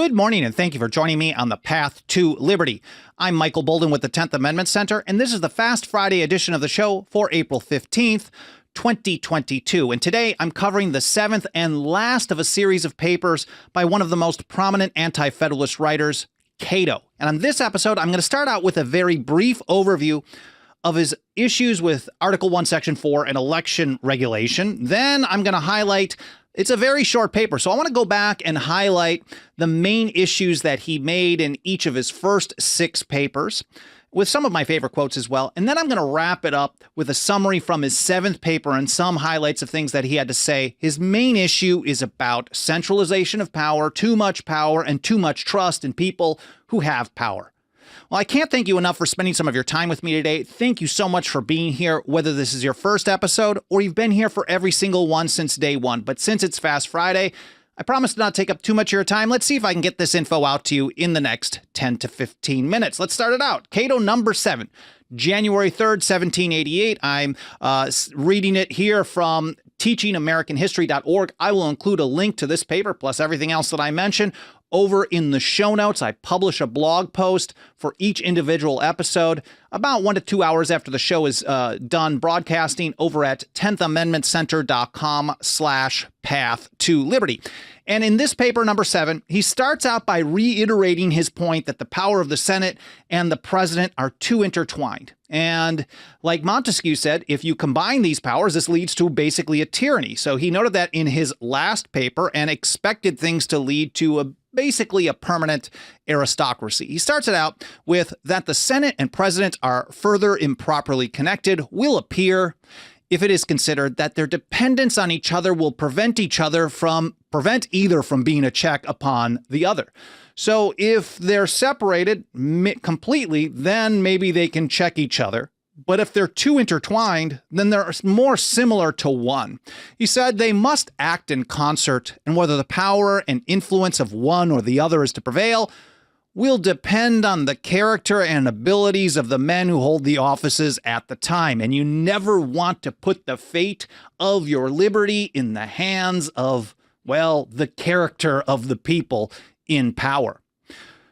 Good morning, and thank you for joining me on the path to liberty. I'm Michael Bolden with the 10th Amendment Center, and this is the Fast Friday edition of the show for April 15th, 2022. And today I'm covering the seventh and last of a series of papers by one of the most prominent anti-federalist writers, Cato. And on this episode, I'm going to start out with a very brief overview of his issues with Article 1, Section 4 and election regulation. Then I'm going to highlight. It's a very short paper, so I want to go back and highlight the main issues that he made in each of his first 6 papers, with some of my favorite quotes as well. And then I'm going to wrap it up with a summary from his 7th paper and some highlights of things that he had to say. His main issue is about centralization of power, and too much trust in people who have power. Well, I can't thank you enough for spending some of your time with me today. Thank you so much for being here, whether this is your first episode or you've been here for every single one since day one. But since it's Fast Friday, I promise to not take up too much of your time. Let's see if I can get this info out to you in the next 10 to 15 minutes. Let's start it out. Cato number 7, January 3rd, 1788. I'm reading it here from teachingamericanhistory.org. I will include a link to this paper plus everything else that I mentioned over in the show notes. I publish a blog post for each individual episode about 1 to 2 hours after the show is done broadcasting over at 10thamendmentcenter.com/path to liberty. And in this paper, number 7, he starts out by reiterating his point that the power of the Senate and the president are too intertwined. And like Montesquieu said, if you combine these powers, this leads to basically a tyranny. So he noted that in his last paper and expected things to lead to basically a permanent aristocracy. He starts it out with that the Senate and president are further improperly connected will appear if it is considered that their dependence on each other will prevent either from being a check upon the other. So if they're separated completely, then maybe they can check each other. But if they're too intertwined, then they're more similar to one. He said they must act in concert, and whether the power and influence of one or the other is to prevail will depend on the character and abilities of the men who hold the offices at the time. And you never want to put the fate of your liberty in the hands of, well, the character of the people in power.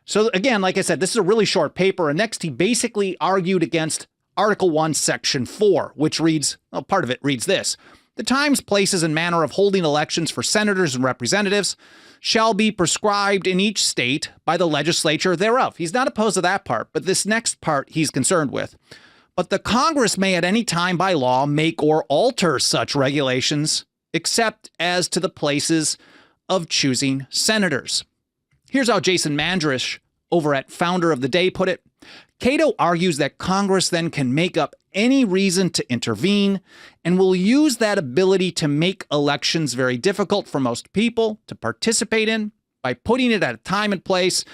So again, like I said, this is a really short paper. And next, he basically argued against Article 1, Section 4, which reads, well, part of it reads this: the times, places, and manner of holding elections for senators and representatives shall be prescribed in each state by the legislature thereof. He's not opposed to that part, but this next part he's concerned with. But the Congress may at any time by law make or alter such regulations, except as to the places of choosing senators. Here's how Jason Mandrisch over at Founder of the Day put it. Cato argues that Congress then can make up any reason to intervene and will use that ability to make elections very difficult for most people to participate in by putting it at a time and place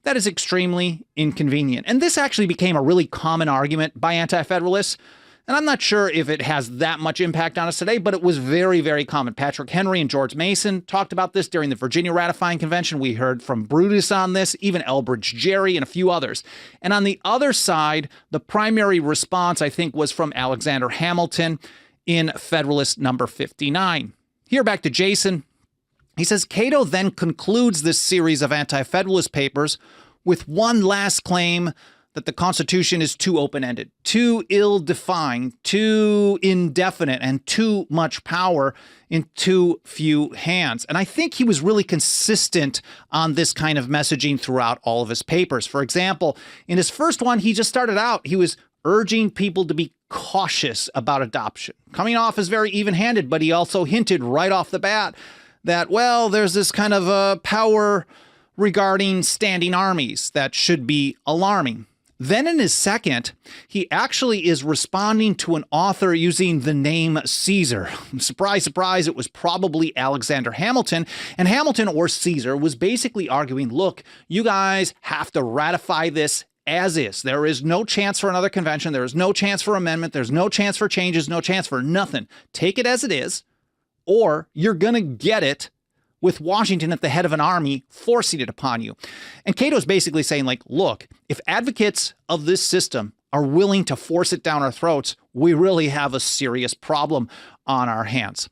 that is extremely inconvenient. And this actually became a really common argument by anti-federalists. And I'm not sure if it has that much impact on us today, but it was very, very common. Patrick Henry and George Mason talked about this during the Virginia Ratifying Convention. We heard from Brutus on this, even Elbridge Gerry and a few others. And on the other side, the primary response, I think, was from Alexander Hamilton in Federalist number 59. Here, back to Jason. He says, Cato then concludes this series of anti-federalist papers with one last claim that the Constitution is too open-ended, too ill-defined, too indefinite, and too much power in too few hands. And I think he was really consistent on this kind of messaging throughout all of his papers. For example, in his first one, he just started out, he was urging people to be cautious about adoption, coming off as very even-handed, but he also hinted right off the bat that, well, there's this kind of power regarding standing armies that should be alarming. Then in his second, he actually is responding to an author using the name Caesar. Surprise, surprise, it was probably Alexander Hamilton. And Hamilton, or Caesar, was basically arguing, look, you guys have to ratify this as is. There is no chance for another convention. There is no chance for amendment. There's no chance for changes, no chance for nothing. Take it as it is, or you're going to get it with Washington at the head of an army forcing it upon you. And Cato's basically saying, like, look, if advocates of this system are willing to force it down our throats, we really have a serious problem on our hands.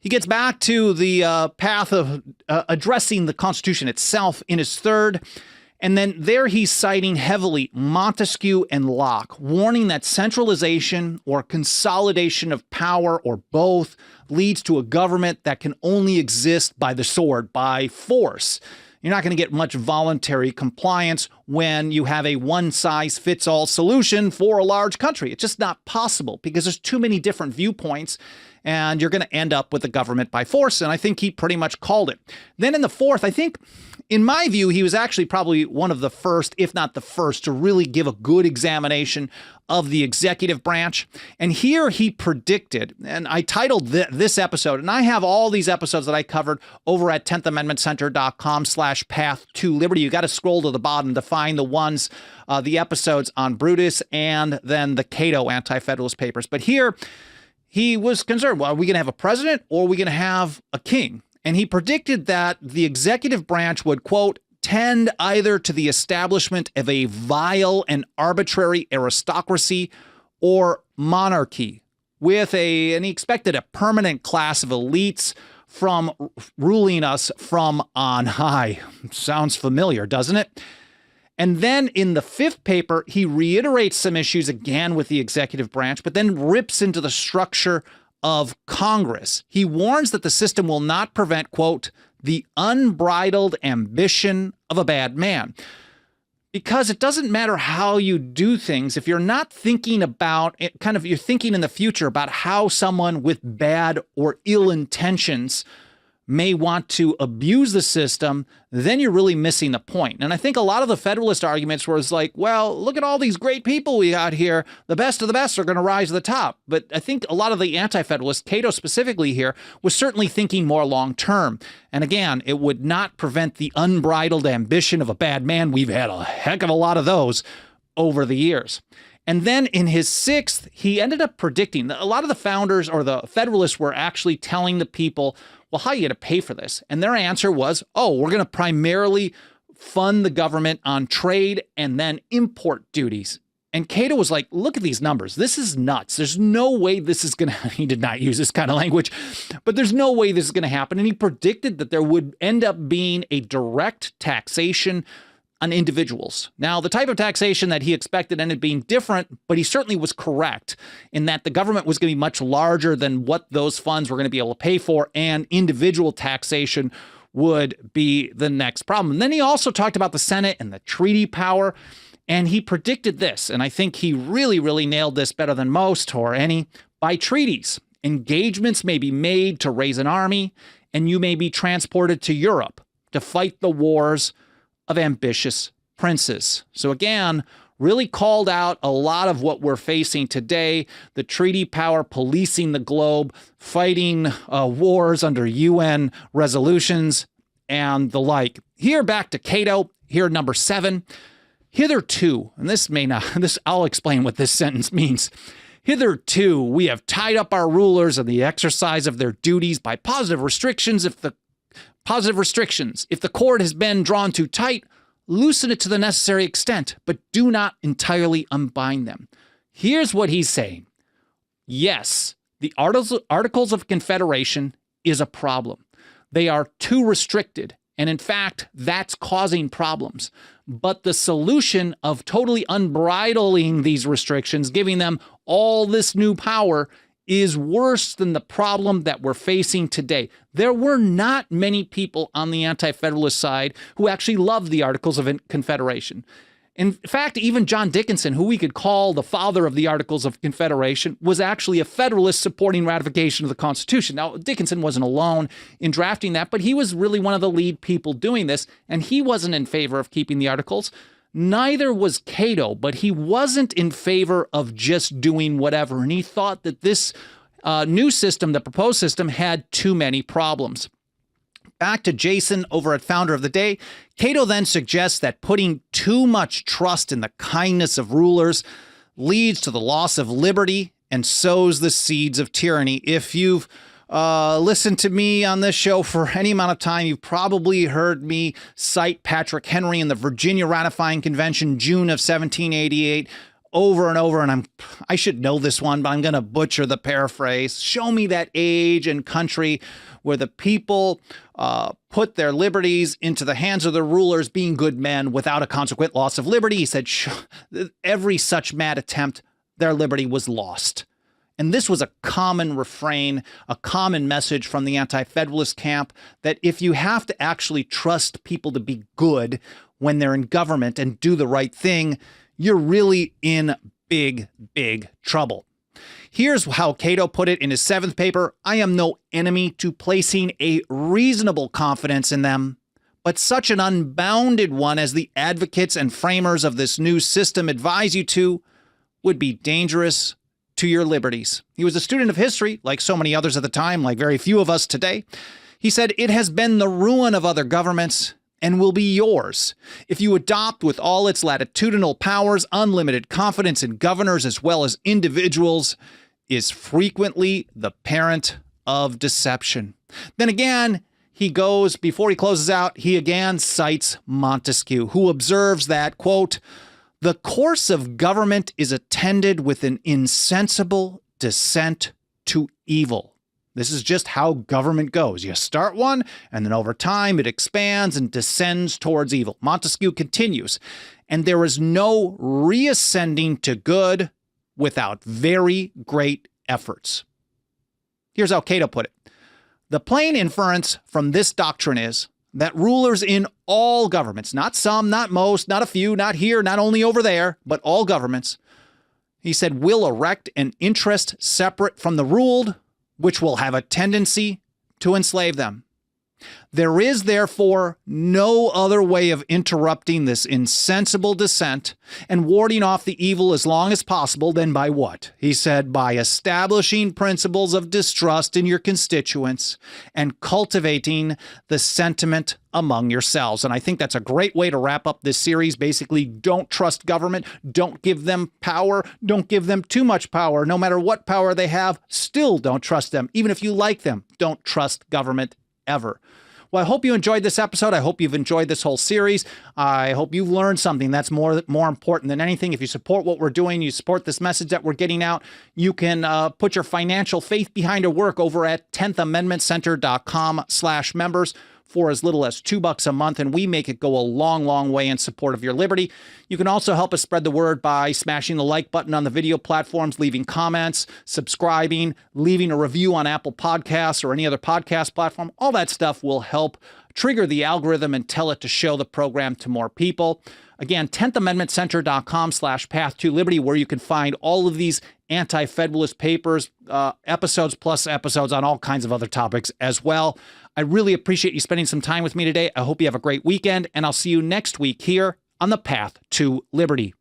He gets back to the path of addressing the Constitution itself in his third. And then there he's citing heavily Montesquieu and Locke, warning that centralization or consolidation of power or both leads to a government that can only exist by the sword, by force. You're not going to get much voluntary compliance when you have a one-size-fits-all solution for a large country. It's just not possible because there's too many different viewpoints, and you're going to end up with a government by force. And I think he pretty much called it. Then in the fourth, I think, in my view, he was actually probably one of the first, if not the first, to really give a good examination of the executive branch. And here he predicted, and I titled this episode, and I have all these episodes that I covered over at 10thamendmentcenter.com/path to liberty. You got to scroll to the bottom to find the ones, the episodes on Brutus and then the Cato Anti-Federalist papers. But here he was concerned, well, are we going to have a president or are we going to have a king? And he predicted that the executive branch would, quote, tend either to the establishment of a vile and arbitrary aristocracy or monarchy, with and he expected a permanent class of elites from ruling us from on high. Sounds familiar, doesn't it? And then in the fifth paper, he reiterates some issues again with the executive branch, but then rips into the structure of Congress. He warns that the system will not prevent, quote, the unbridled ambition of a bad man. Because it doesn't matter how you do things, if you're not thinking about it, you're thinking in the future about how someone with bad or ill intentions may want to abuse the system, then you're really missing the point. And I think a lot of the Federalist arguments was like, well, look at all these great people we got here. The best of the best are going to rise to the top. But I think a lot of the Anti-Federalists, Cato specifically here, was certainly thinking more long term. And again, it would not prevent the unbridled ambition of a bad man. We've had a heck of a lot of those over the years. And then in his sixth, he ended up predicting that a lot of the founders or the Federalists were actually telling the people, well, how are you going to pay for this? And their answer was, oh, we're going to primarily fund the government on trade and then import duties. And Cato was like, look at these numbers. This is nuts. There's no way this is going to, he did not use this kind of language, but there's no way this is going to happen. And he predicted that there would end up being a direct taxation on individuals. Now, the type of taxation that he expected ended up being different, but he certainly was correct in that the government was going to be much larger than what those funds were going to be able to pay for, and individual taxation would be the next problem. And then he also talked about the Senate and the treaty power, and he predicted this, and I think he really, really nailed this better than most or any. By treaties, engagements may be made to raise an army, and you may be transported to Europe to fight the wars of ambitious princes. So again, really called out a lot of what we're facing today, the treaty power policing the globe, fighting wars under UN resolutions, and the like. Here back to Cato, here number 7. Hitherto, and I'll explain what this sentence means. Hitherto, we have tied up our rulers in the exercise of their duties by positive restrictions. If the cord has been drawn too tight, loosen it to the necessary extent, but do not entirely unbind them. Here's what he's saying. Yes, the Articles of Confederation is a problem. They are too restricted, and in fact, that's causing problems. But the solution of totally unbridling these restrictions, giving them all this new power, is worse than the problem that we're facing today. There were not many people on the Anti-Federalist side who actually loved the Articles of Confederation. In fact, even John Dickinson, who we could call the father of the Articles of Confederation, was actually a Federalist supporting ratification of the Constitution. Now, Dickinson wasn't alone in drafting that, but he was really one of the lead people doing this, and he wasn't in favor of keeping the Articles. Neither was Cato, but he wasn't in favor of just doing whatever. And he thought that this new system, the proposed system, had too many problems. Back to Jason over at Founder of the Day, Cato then suggests that putting too much trust in the kindness of rulers leads to the loss of liberty and sows the seeds of tyranny. If you've listened to me on this show for any amount of time, you've probably heard me cite Patrick Henry in the Virginia Ratifying Convention, June of 1788, over and over, and I should know this one, but I'm going to butcher the paraphrase. Show me that age and country where the people put their liberties into the hands of the rulers, being good men without a consequent loss of liberty. He said every such mad attempt, their liberty was lost. And this was a common refrain, a common message from the Anti-Federalist camp, that if you have to actually trust people to be good when they're in government and do the right thing, you're really in big, big trouble. Here's how Cato put it in his 7th paper. I am no enemy to placing a reasonable confidence in them, but such an unbounded one as the advocates and framers of this new system advise you to would be dangerous to your liberties. He was a student of history, like so many others at the time, like very few of us today. He said, it has been the ruin of other governments and will be yours if you adopt with all its latitudinal powers unlimited confidence in governors as well as individuals is frequently the parent of deception. Then again, he goes, before he closes out, he again cites Montesquieu, who observes that, quote, the course of government is attended with an insensible descent to evil. This is just how government goes. You start one, and then over time it expands and descends towards evil. Montesquieu continues, and there is no reascending to good without very great efforts. Here's how Cato put it. The plain inference from this doctrine is that rulers in all governments, not some, not most, not a few, not here, not only over there, but all governments, he said, will erect an interest separate from the ruled, which will have a tendency to enslave them. There is, therefore, no other way of interrupting this insensible descent and warding off the evil as long as possible than by what? He said, by establishing principles of distrust in your constituents and cultivating the sentiment among yourselves. And I think that's a great way to wrap up this series. Basically, don't trust government. Don't give them power. Don't give them too much power. No matter what power they have, still don't trust them. Even if you like them, don't trust government ever. Well, I hope you enjoyed this episode. I hope you've enjoyed this whole series. I hope you've learned something. That's more important than anything. If you support what we're doing, you support this message that we're getting out, you can put your financial faith behind our work over at 10thamendmentcenter.com/members for as little as $2 a month, and we make it go a long, long way in support of your liberty. You can also help us spread the word by smashing the like button on the video platforms, leaving comments, subscribing, leaving a review on Apple Podcasts or any other podcast platform. All that stuff will help trigger the algorithm and tell it to show the program to more people. Again, 10thamendmentcenter.com/path to liberty, where you can find all of these anti-federalist papers, episodes plus episodes on all kinds of other topics as well. I really appreciate you spending some time with me today. I hope you have a great weekend, and I'll see you next week here on the Path to Liberty.